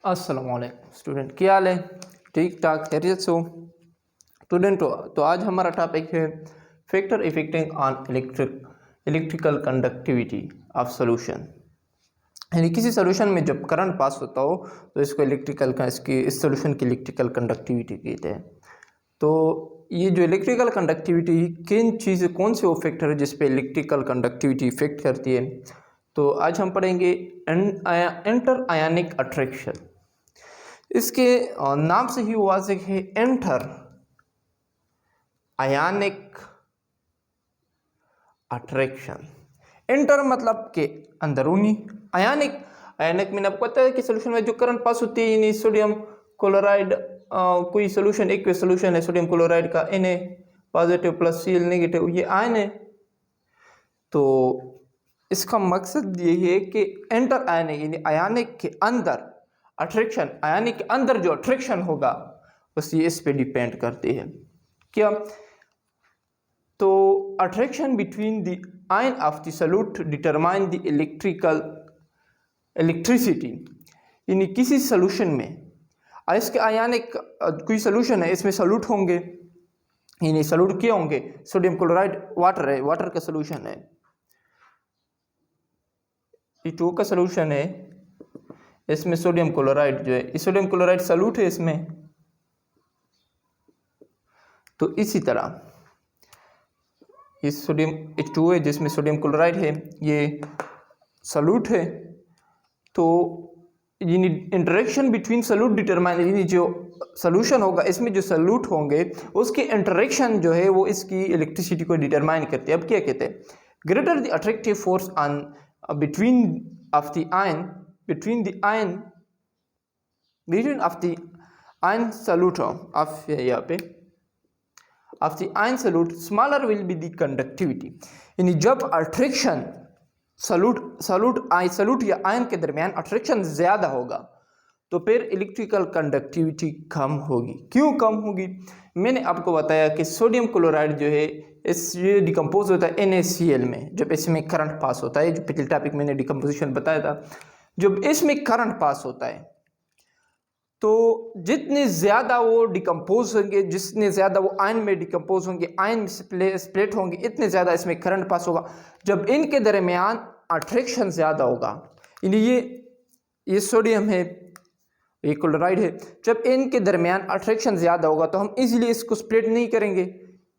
अस्सलामुअलैकुम स्टूडेंट, क्या हाल है? ठीक ठाक, खैरियत से हो स्टूडेंट? तो आज हमारा टॉपिक है factor affecting on electrical conductivity of solution. यानी किसी सॉल्यूशन में जब करंट पास होता हो तो इसको इस सॉल्यूशन की इलेक्ट्रिकल कंडक्टिविटी कहते हैं। तो ये जो इलेक्ट्रिकल कंडक्टिविटी कौन से वो फैक्टर है जिस पे इलेक्ट्रिकल कंडक्टिविटी इफेक्ट करती है? तो आज हम पढ़ेंगे इंटर आयनिक अट्रैक्शन। इसके नाम से ही वाज़ेह है, एंटर आयनिक अट्रैक्शन। एंटर मतलब के अंदरूनी, आयनिक आयनिक में आपको पता है कि सोल्यूशन में जो करंट पास होती है, यानी सोडियम क्लोराइड, कोई सोल्यूशन एक्वस सोल्यूशन है सोडियम क्लोराइड का, Na positive plus Cl negative, ये आयन है। तो इसका मकसद ये है कि एंटर आयनिक यानी आयनिक के अंदर अट्रैक्शन, आयनिक के अंदर जो अट्रैक्शन होगा बस ये इस पे डिपेंड करती है। क्या? तो attraction between the ion of the solute determine the electricity. यानी किसी सॉल्यूशन में इसके आयनिक कोई सॉल्यूशन है, इसमें सॉल्यूट होंगे, यानी सॉल्यूट क्या होंगे? सोडियम क्लोराइड वाटर है, वाटर का सॉल्यूशन है, E2 का सॉल्यूशन है, इसमें सोडियम क्लोराइड जो है, सोडियम क्लोराइड सॉल्यूट है इसमें। तो इसी तरह इस सोडियम H2 है जिसमें सोडियम क्लोराइड है, ये सॉल्यूट है। तो यानी इंटरेक्शन बिटवीन सॉल्यूट डिटरमाइन, यानी जो सॉल्यूशन होगा इसमें जो सॉल्यूट होंगे उसकी इंटरेक्शन जो है वो इसकी इलेक्ट्रिसिटी को डिटरमाइन करती है। अब क्या कहते हैं? Greater the attractive force on between of the ion between the ion solute of यहाँ पे of the ion solute, smaller will be the conductivity। यानी जब अट्रैक्शन सॉल्यूट या आयन के दरमियान अट्रैक्शन ज्यादा होगा तो फिर इलेक्ट्रिकल कंडक्टिविटी कम होगी। क्यों कम होगी? मैंने आपको बताया कि सोडियम क्लोराइड जो है ये डिकम्पोज होता है NaCl में, जब इसमें करंट पास होता है, जो पिछले टॉपिक मैंने डिकम्पोजिशन बताया था। जब इसमें करंट पास होता है तो जितने ज़्यादा वो डिकम्पोज होंगे, जितने ज़्यादा वो आयन में डिकम्पोज होंगे, आयन स्प्लिट होंगे, इतने ज़्यादा इसमें करंट पास होगा। जब इनके दरमियान अट्रैक्शन ज़्यादा होगा, यानी ये सोडियम है, ये क्लोराइड है, जब इनके दरमियान अट्रैक्शन ज़्यादा होगा तो हम इजीली इसको स्प्लिट नहीं करेंगे,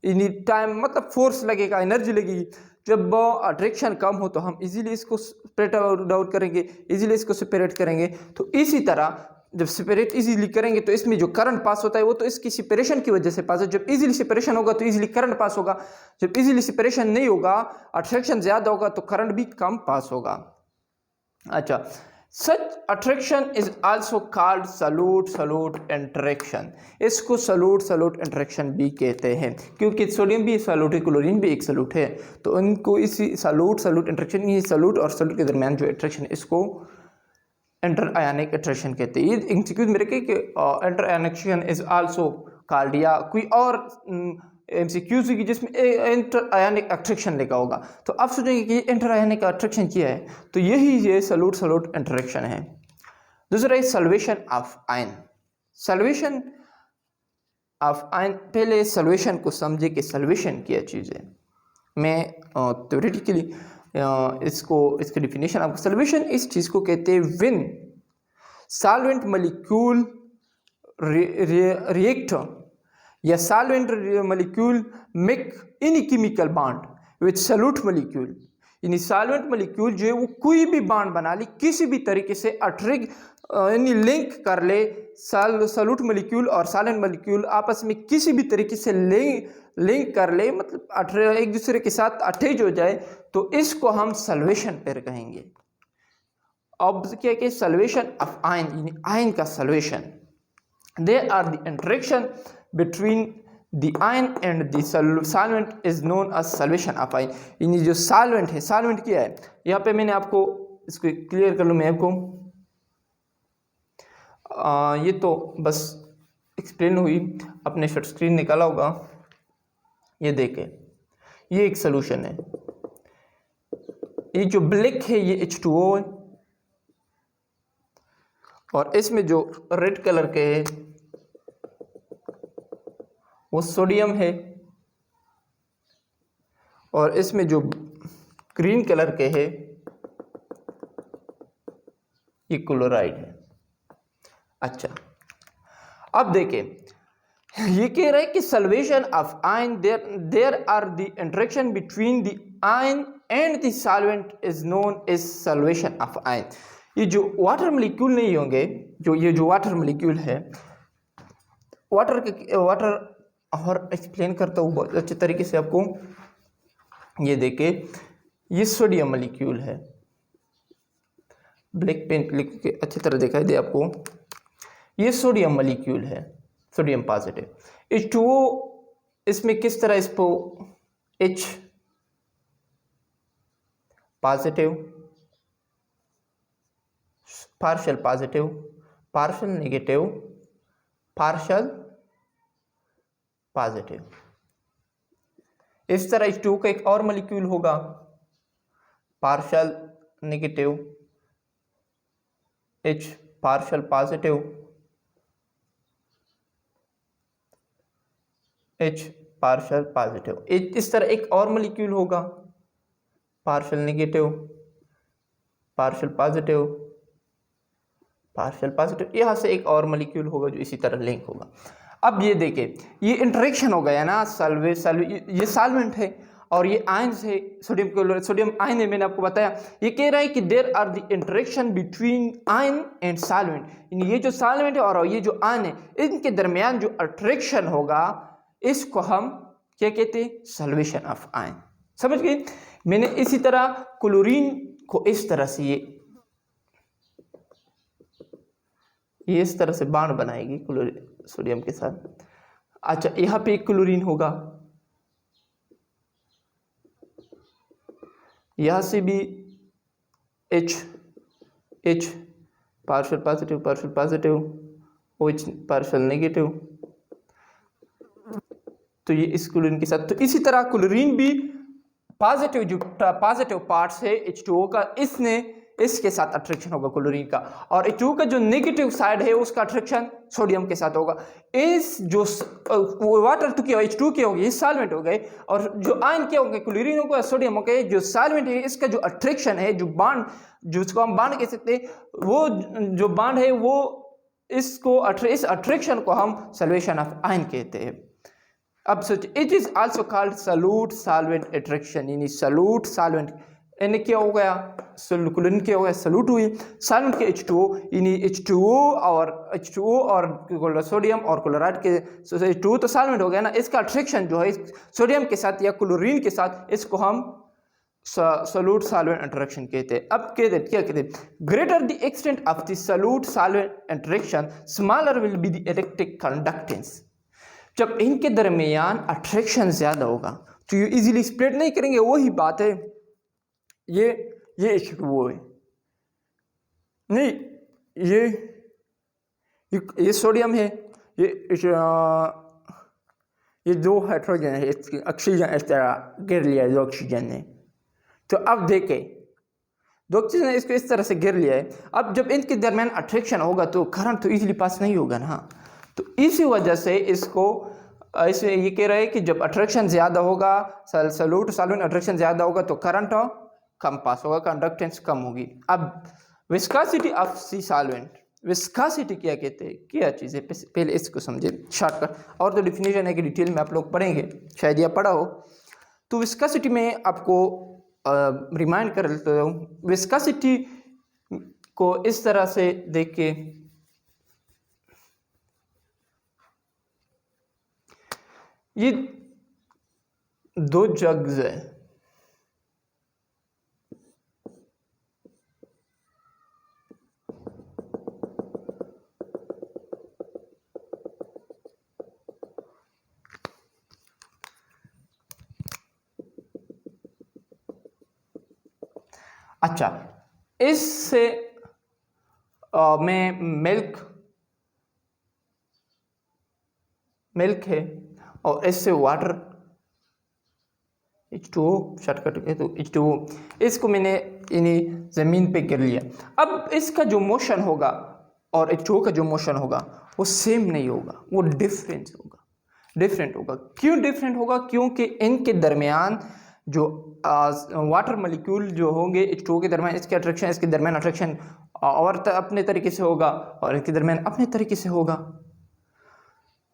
यानी टाइम मतलब फोर्स लगेगा, एनर्जी लगेगी। जब अट्रैक्शन कम हो तो हम इजीली इसको स्प्लिट आउट करेंगे, इजीली इसको सेपरेट करेंगे। तो इसी तरह जब सेपरेट इजीली करेंगे तो इसमें जो करंट पास होता है वो तो इसकी सेपरेशन की वजह से पास है। जब इजीली सेपरेशन होगा तो इजीली करंट पास होगा, जब इजीली सेपरेशन नहीं होगा, अट्रैक्शन ज़्यादा होगा तो करंट भी कम पास होगा। अच्छा, सच attraction is also called solute interaction. इसको सॉल्यूट इंटरेक्शन भी कहते हैं, क्योंकि सोडियम भी सॉल्यूट है, क्लोरीन भी एक सॉल्यूट है, तो उनको इसी सॉल्यूट इंटरेक्शन, ये सॉल्यूट और सॉल्यूट के दरमियान जो अट्रैक्शन, इसको इंटर आयनिक अट्रैक्शन कहते हैं। ये इंक्लूड मेरे के inter ionic is also called, या कोई और MCQs की जिसमें इंटर आयनिक अट्रैक्शन लिखा होगा तो आप सोचेंगे कि इंटर आयनिक अट्रैक्शन क्या है, तो यही ये सॉल्यूट इंटरेक्शन है। दूसरा है solvation of ion. Solvation of ion, पहले सॉल्वेशन को समझे कि सॉल्वेशन क्या चीज़ है। मैं थ्योरेटिकली इसकी डिफिनेशन आपको, सॉल्वेशन इस चीज़ को कहते हैं व्हेन सॉल्वेंट मॉलिक्यूल रिएक्ट या solvent molecule make any chemical bond with solute molecule. यानी सॉल्वेंट मॉलिक्यूल जो है वो कोई भी बॉन्ड बना ले, किसी भी तरीके से यानी लिंक कर ले, सॉल्यूट मॉलिक्यूल और सॉल्वेंट मॉलिक्यूल आपस में किसी भी तरीके से लिंक कर ले, मतलब एक दूसरे के साथ अटैच हो जाए, तो इसको हम सॉल्वेशन पेयर कहेंगे। अब क्या कि सॉल्वेशन ऑफ आयन, यानी आयन का solvation, they are the interaction between the ion and the solvent is known as solvation of ion. यानी जो सॉल्वेंट है, सॉल्वेंट क्या है, यहाँ पे मैंने आपको इसको क्लियर कर लूँ मैं आपको, ये तो बस एक्सप्लेन हुई, अपने शॉर्ट स्क्रीन निकाला होगा, ये देखें, ये एक सॉल्यूशन है, ये जो ब्लैक है ये H2O है, और इसमें जो रेड कलर के है वो सोडियम है, और इसमें जो ग्रीन कलर के है ये क्लोराइड है। अच्छा, अब देखें, ये कह रहा है कि solvation of ion, there are the interaction between the ion and the solvent is known as solvation of ion. ये जो वाटर मॉलिक्यूल नहीं होंगे, ये जो वाटर मॉलिक्यूल है, वाटर और एक्सप्लेन करता हूँ बहुत अच्छे तरीके से आपको। ये देखे, ये सोडियम मॉलिक्यूल है, ब्लैक पेन लिख के अच्छी तरह दिखाई दे आपको। ये सोडियम मॉलिक्यूल है, सोडियम पॉजिटिव। H2O इसमें किस तरह इसको H positive, partial positive, partial negative, partial positive, इस तरह H2O का एक और मॉलिक्यूल होगा partial negative, H partial positive, H partial positive. इस तरह एक और मॉलिक्यूल होगा partial negative, partial positive, partial positive. यहाँ से एक और मॉलिक्यूल होगा जो इसी तरह लिंक होगा। अब ये देखिए, ये इंटरेक्शन हो गया ना, ये सॉल्वेंट है और ये आयंस है, सोडियम आयन है, मैंने आपको बताया। ये कह रहा है कि there are the interaction between ion and solvent. ये जो सॉल्वेंट है और ये जो आयन है, इनके दरमियान जो अट्रैक्शन होगा इसको हम क्या कहते हैं, सॉल्वेशन ऑफ आयन। समझ गए? मैंने इसी तरह क्लोरीन को इस तरह से ये इस तरह से बाण बनाएगी सोडियम के साथ। अच्छा, यहाँ पे एक क्लोरीन होगा, यहाँ से भी H partial positive, partial positive, OH partial negative, तो ये इस क्लोरीन के साथ। तो इसी तरह क्लोरीन भी पॉजिटिव, जो पॉजिटिव पार्ट्स है H2O का, इसके साथ अट्रैक्शन होगा क्लोरीन का, और H2O का जो नेगेटिव साइड है उसका अट्रैक्शन सोडियम के साथ होगा। इस जो वाटर तो क्या H2O के हो गए, ये सॉल्वेंट हो गए, और जो आयन क्या हो गए, क्लोरीन हो गया, सोडियम हो गए। जो सॉल्वेंट है इसका जो अट्रैक्शन है, जो बांड, जिसको हम बांड कह सकते हैं, वो जो बांड है वो इस अट्रैक्शन को हम सॉल्वेशन ऑफ आयन कहते हैं। अब सोचिए, it is also called solute solvent attraction, यानी सॉल्यूट सॉल्वेंट, यानी क्या हो गया, क्लोरीन क्या हो गया, सॉल्यूट हुई, सॉल्वेंट के H2O, यानी H2O और सोडियम और क्लोराइड के H2O तो सॉल्वेंट हो गया ना, इसका अट्रैक्शन जो है सोडियम के साथ या क्लोरीन के साथ, इसको हम सॉल्यूट सॉल्वेंट इंटरेक्शन कहते हैं। अब क्या कहते हैं, greater the extent of the solute solvent interaction, smaller will be the electric conductance. जब इनके दरमियान अट्रैक्शन ज्यादा होगा तो ये इजीली स्प्लिट नहीं करेंगे। वही बात है, ये H2O है, नहीं ये सोडियम है, ये दो हाइड्रोजन है, ऑक्सीजन इस तरह गिर लिया, दो ऑक्सीजन ने। तो अब देखें, दो ऑक्सीजन ने इसको इस तरह से गिर लिया है। अब जब इनके दरमियान अट्रैक्शन होगा तो करंट तो इजीली पास नहीं होगा ना। तो इसी वजह से इसमें ये कह रहे हैं कि जब अट्रैक्शन ज़्यादा होगा, सॉल्यूट सॉल्वेंट अट्रैक्शन ज़्यादा होगा तो करंट कम पास होगा, कंडक्टेंस कम होगी। अब viscosity of the solvent, viscosity क्या कहते हैं, क्या चीज़ है, पहले इसको समझे शॉर्टकट। और तो डिफिनेशन है कि डिटेल में आप लोग पढ़ेंगे, शायद यह पढ़ा हो। तो विस्कोसिटी में आपको रिमाइंड कर लेता हूँ। विस्कोसिटी को इस तरह से देख के, ये दो जग्स है, अच्छा, इससे में मिल्क है और इससे वाटर H2O शॉर्टकट है, तो H2O इसको मैंने इन्हीं ज़मीन पे गिर लिया। अब इसका जो मोशन होगा और H2O का जो मोशन होगा वो सेम नहीं होगा, वो डिफरेंट होगा। क्यों डिफरेंट होगा? क्योंकि इनके दरमियान जो वाटर मॉलिक्यूल जो होंगे H2O के दरमियान, इसके अट्रैक्शन, इसके दरमियान अट्रैक्शन और अपने तरीके से होगा और इनके दरमियान अपने तरीके से होगा।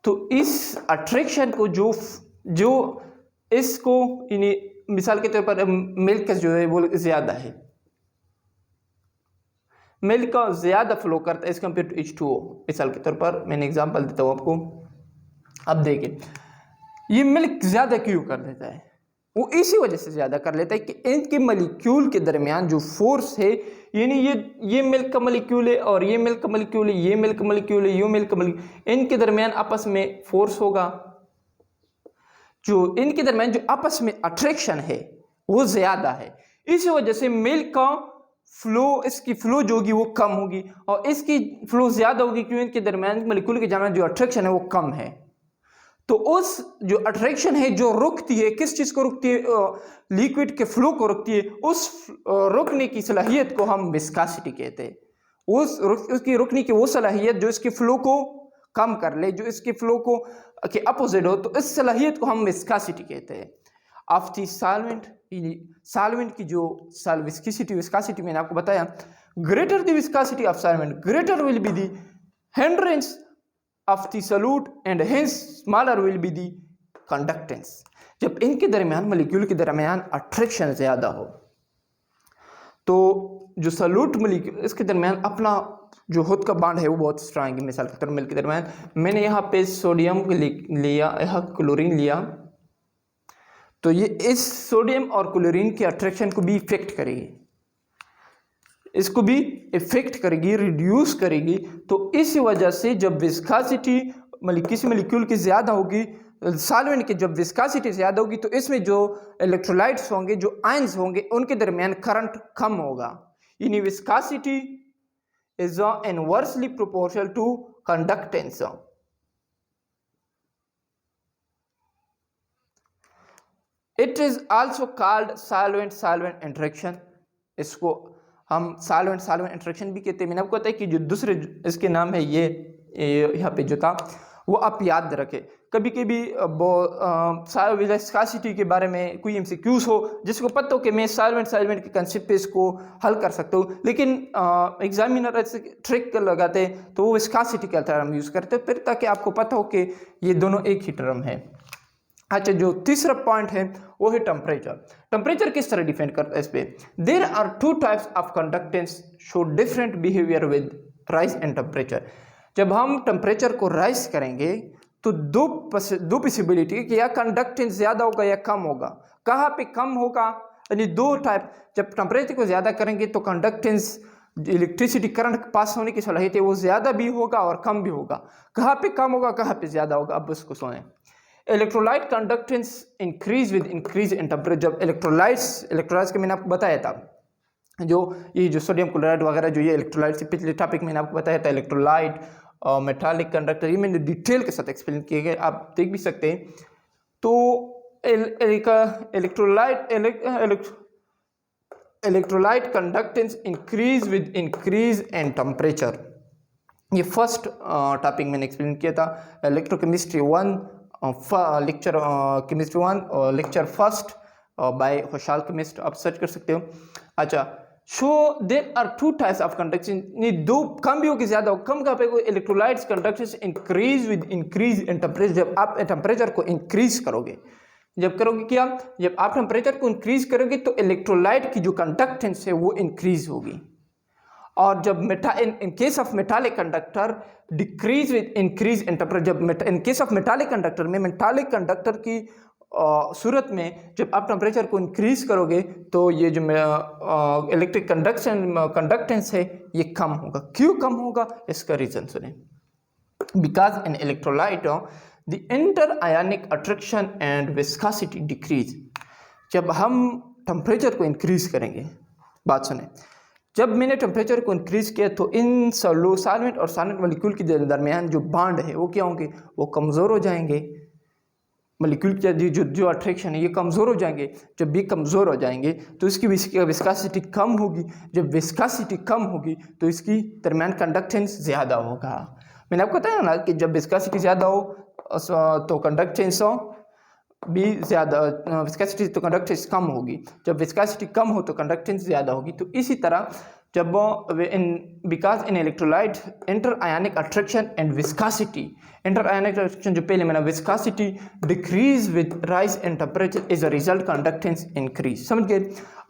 तो इस अट्रैक्शन को जो इसको मिसाल के तौर पर मिल्क जो है वो ज़्यादा है, मिल्क का ज़्यादा फ्लो करता है एज कम्पेयर टू H2O। मिसाल के तौर पर मैंने एग्जांपल देता हूँ आपको। अब देखिए ये मिल्क ज़्यादा क्यों कर देता है? वो इसी वजह से ज़्यादा कर लेता है कि इनके मॉलिक्यूल के दरमियान जो फोर्स है, यानी ये मिल्क का मॉलिक्यूल है और ये मिल्क का मॉलिक्यूल है, ये मिल्क का मॉलिक्यूल है, ये मिल्क का मॉलिक्यूल, इनके दरमियान आपस में फोर्स होगा, जो इनके दरमियान जो आपस में अट्रैक्शन है वो ज़्यादा है। इसी वजह से मिल्क का फ्लो, इसकी फ्लो जो होगी वो कम होगी और इसकी फ्लो ज़्यादा होगी, क्योंकि इनके दरमियान मॉलिक्यूल के दरमियान जो अट्रैक्शन है वो कम है। तो उस जो अट्रैक्शन है जो रुकती है, किस चीज़ को रुकती है? लिक्विड के फ्लो को रुकती है। उस रुकने की सलाहियत को हम विस्कासिटी कहते हैं। उसकी रुकने की वो सलाहियत जो इसके फ्लो को कम कर ले, जो इसके फ्लो को के अपोजिट हो, तो इस सलाहियत को हम विस्कासिटी कहते हैं। ऑफ दी सॉल्वेंट की जो विस्कासिटी मैंने आपको बताया, greater the viscosity of solvent greater will be the hindrance of the solute and hence smaller will be the conductance। जब इनके दरमियान मॉलिक्यूल के दरमियान अट्रैक्शन ज़्यादा हो तो जो सॉल्यूट मॉलिक्यूल इसके दरमियान अपना जो खुद का बॉन्ड है वो बहुत स्ट्रांग है। मिसाल के तौर पर मिल्क के दरमियान मैंने यहाँ पे सोडियम लिया, यहाँ क्लोरीन लिया, तो ये इस सोडियम और क्लोरीन के अट्रैक्शन को भी इफेक्ट करेगी, इसको भी इफेक्ट करेगी, रिड्यूस करेगी। तो इस वजह से जब विस्कासिटी किसी मॉलिक्यूल की ज़्यादा होगी, सॉल्वेंट की जब विस्कासिटी ज़्यादा होगी, तो इसमें जो इलेक्ट्रोलाइट्स होंगे, जो आयंस होंगे, उनके दरमियान करंट कम होगा। यानी viscosity is inversely proportional to conductance. It is also called solvent interaction. इसको हम सॉल्वेंट इंटरेक्शन भी कहते हैं। मैंने आपको बताया कि जो दूसरे इसके नाम है ये यहाँ पे जो था वो आप याद रखें। कभी कभी विस्कासिटी के बारे में कोई एमसीक्यूज हो जिसको पता हो कि मैं सॉल्वेंट के कंसेप्ट पे इसको हल कर सकता हूँ, लेकिन एग्जामिनर ऐसे ट्रिक लगाते हैं तो वो विस्कासिटी का टर्म यूज़ करते हैं, फिर ताकि आपको पता हो कि ये दोनों एक ही टर्म है। अच्छा, जो तीसरा पॉइंट है वो है टेम्परेचर। टेम्परेचर किस तरह डिफाइन करता है? इस पे there are two types of conductance show different behaviour with rise in temperature. जब हम टेम्परेचर को राइज करेंगे तो दो पॉसिबिलिटी कि या कंडक्टेंस ज़्यादा होगा या कम होगा। कहाँ पे कम होगा? यानी दो टाइप, जब टेम्परेचर को ज़्यादा करेंगे तो कंडक्टेंस, इलेक्ट्रिसिटी करंट पास होने की सलाहियत है वो ज़्यादा भी होगा और कम भी होगा। कहाँ पे कम होगा, कहाँ पे ज़्यादा होगा? अब उसको सुनें। Electrolyte conductance increase with increase in temperature. जब इलेक्ट्रोलाइट्स के मैंने आपको बताया था, जो सोडियम क्लोराइड वगैरह जो ये इलेक्ट्रोलाइट से पिछले टॉपिक मैंने आपको बताया था, इलेक्ट्रोलाइट और मेटालिक कंडक्टर, ये मैंने डिटेल के साथ एक्सप्लेन किए गए, आप देख भी सकते हैं। तो electrolyte conductance increase with increase in temperature. ये फर्स्ट टॉपिक मैंने एक्सप्लेन किया था, इलेक्ट्रोकेमिस्ट्री 1 लेक्चर केमिस्ट्री 1 और lecture first by Khushhal chemist, आप सर्च कर सकते हो। अच्छा, so there are two types of conduction, दो कम भी हो कि ज़्यादा हो। कम का पे electrolytes conduction increase with increase in temperature. जब आप टेम्परेचर को इंक्रीज करोगे, जब करोगे क्या, जब आप टेम्परेचर को इंक्रीज करोगे तो इलेक्ट्रोलाइट की जो कंडक्टेंस है वो इंक्रीज होगी। और जब in case of metallic conductor decrease with increase in temperature. जब in case of metallic conductor में, मेटालिक कंडक्टर की सूरत में जब आप टेम्परेचर को इंक्रीज करोगे तो ये जो इलेक्ट्रिक कंडक्टेंस है ये कम होगा। क्यों कम होगा, इसका रीजन सुने। Because in electrolyte the inter ionic attraction and viscosity decrease. जब हम टेम्परेचर को इंक्रीज करेंगे, बात सुने, जब मैंने टेम्परेचर को इंक्रीज किया तो इन सॉल्वेंट और सॉल्वेंट मॉलिक्यूल के दरमियान जो बॉन्ड है वो क्या होंगे, वो कमज़ोर हो जाएंगे। मॉलिक्यूल के जो अट्रैक्शन है ये कमज़ोर हो जाएंगे। जब भी कमज़ोर हो जाएंगे तो इसकी विस्कासिटी कम होगी। जब विस्कासिटी कम होगी तो इसकी दरमियान कंडक्टेंस ज़्यादा होगा। मैंने आपको बताया ना कि जब विस्कासिटी ज़्यादा हो तो कंडक्टेंस भी ज़्यादा, विस्कासिटी तो कंडक्टेंस कम होगी, जब विस्कासिटी कम हो तो कंडक्टेंस ज़्यादा होगी। तो इसी तरह जब because in electrolyte inter ionic attraction and viscosity, inter ionic attraction जो पहले मैंने viscosity decrease with rise in temperature is a result conductance increase. समझ गए?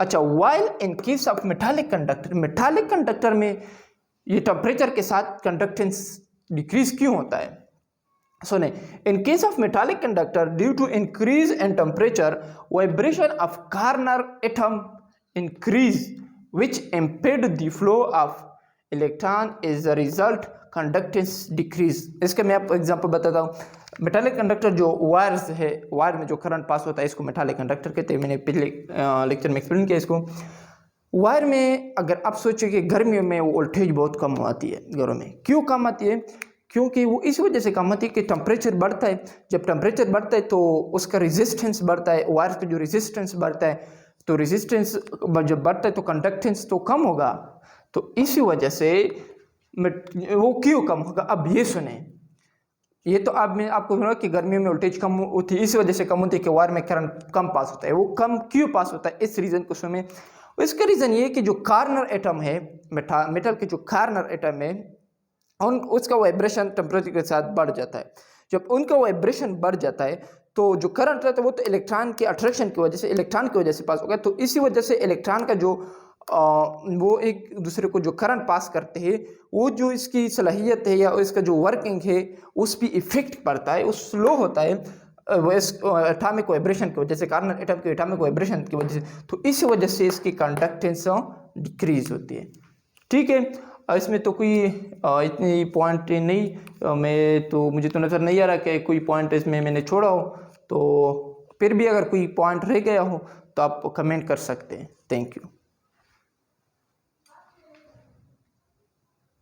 अच्छा, while in case of metallic conductor, metallic conductor में ये टेम्परेचर के साथ कंडक्टेंस डिक्रीज क्यों होता है? सुने, in case of metallic conductor due to increase in temperature, vibration of corner atom increase which impede the flow of electron is the result conductance decrease। इसके मैं आपको एग्जांपल बताता हूँ। मेटालिक कंडक्टर जो वायर्स है, वायर में जो current pass होता है इसको मेटालिक कंडक्टर कहते हैं। मैंने पिछले लेक्चर में एक्सप्लेन किया इसको। वायर में अगर आप सोचें कि गर्मियों में वोल्टेज बहुत कम आती है, घरों में क्यों कम आती है? क्योंकि वो इस वजह से कम आती है कि टेम्परेचर बढ़ता है। जब टेम्परेचर बढ़ता है तो उसका रेजिस्टेंस बढ़ता है, वायर का जो रेजिस्टेंस बढ़ता है, तो रेजिस्टेंस जब बढ़ता है तो कंडक्टेंस तो कम होगा। तो इसी वजह से वो क्यों कम होगा? अब ये सुने, ये तो अब मैं आपको बोला कि गर्मियों में वोल्टेज कम होती है, इस वजह से कम होती है कि वायर में करंट कम पास होता है। वो कम क्यों पास होता है? इस रीज़न को सुने। इसका रीज़न ये कि जो कार्नर एटम है, मेटल के जो कार्नर एटम है, उसका वाइब्रेशन टेम्परेचर के साथ बढ़ जाता है। जब उनका वाइब्रेशन बढ़ जाता है तो जो करंट रहता है वो तो इलेक्ट्रॉन के अट्रैक्शन की वजह से, इलेक्ट्रॉन की वजह से पास होगा। तो इसी वजह से इलेक्ट्रॉन का जो वो एक दूसरे को जो करंट पास करते हैं, वो जो इसकी सलाहियत है या इसका जो वर्किंग है उस पर इफेक्ट पड़ता है, वो स्लो होता है वो इस एटॉमिक वाइब्रेशन की वजह से, कार्नर एटम के एटॉमिक वाइब्रेशन की वजह से। तो इस वजह से इसकी कंडक्टेंस डिक्रीज होती है। ठीक है, इसमें तो कोई इतनी पॉइंट नहीं, मैं तो मुझे तो नज़र नहीं आ रहा कि कोई पॉइंट इसमें मैंने छोड़ा हो। तो फिर भी अगर कोई पॉइंट रह गया हो तो आप कमेंट कर सकते हैं। Thank you.